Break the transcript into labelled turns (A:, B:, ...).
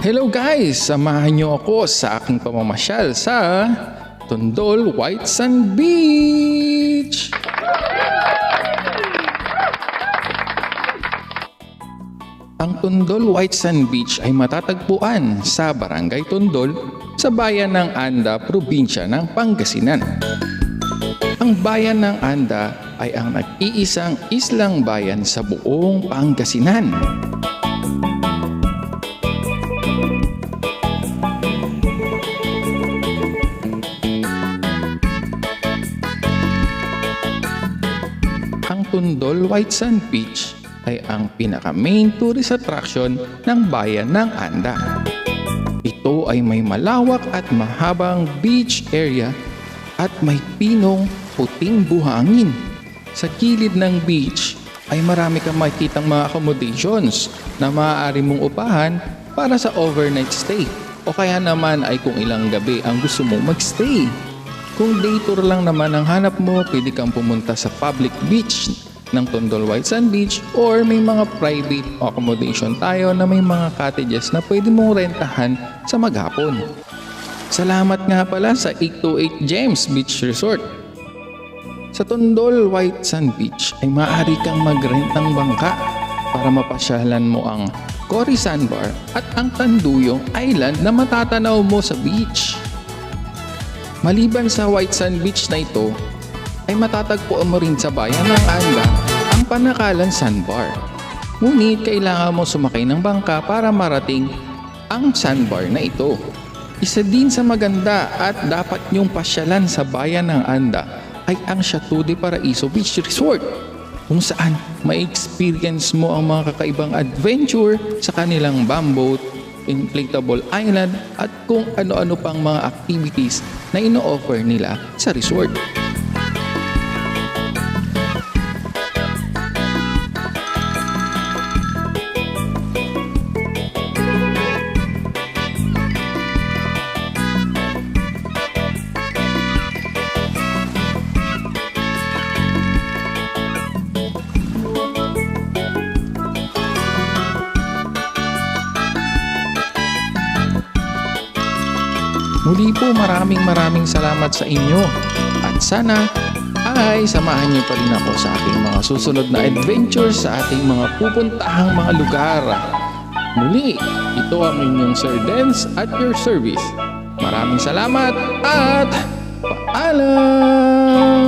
A: Hello guys! Samahan niyo ako sa aking pamamasyal sa Tondol White Sand Beach! Ang Tondol White Sand Beach ay matatagpuan sa Barangay Tondol sa bayan ng Anda, probinsya ng Pangasinan. Ang bayan ng Anda ay ang nag-iisang islang bayan sa buong Pangasinan. Ang Tondol White Sand Beach ay ang pinaka-main tourist attraction ng bayan ng Anda. Ito ay may malawak at mahabang beach area at may pinong puting buhangin. Sa gilid ng beach ay marami kang makikitang mga accommodations na maaari mong upahan para sa overnight stay o kaya naman ay kung ilang gabi ang gusto mong magstay. Kung day tour lang naman ang hanap mo, pwede kang pumunta sa public beach ng Tondol White Sand Beach or may mga private accommodation tayo na may mga cottages na pwede mong rentahan sa maghapon. Salamat nga pala sa 828 James Beach Resort. Sa Tondol White Sand Beach ay maaari kang mag-rent ng bangka para mapasyalan mo ang Cory Sandbar at ang Tanduyong Island na matatanaw mo sa beach. Maliban sa White Sand Beach na ito, ay matatagpuan mo rin sa bayan ng Anda ang Panakalan Sandbar. Ngunit kailangan mo sumakay ng bangka para marating ang sandbar na ito. Isa din sa maganda at dapat niyong pasyalan sa bayan ng Anda ay ang Chateau de Paraiso Beach Resort, kung saan ma-experience mo ang mga kakaibang adventure sa kanilang bamboat, inflatable island at kung ano-ano pang mga activities na ino-offer nila sa resort. Muli po maraming salamat sa inyo at sana ay samahan niyo pa rin ako sa ating mga susunod na adventures sa ating mga pupuntahang mga lugar. Muli, ito ang inyong Sir Dance at your service. Maraming salamat at paalam!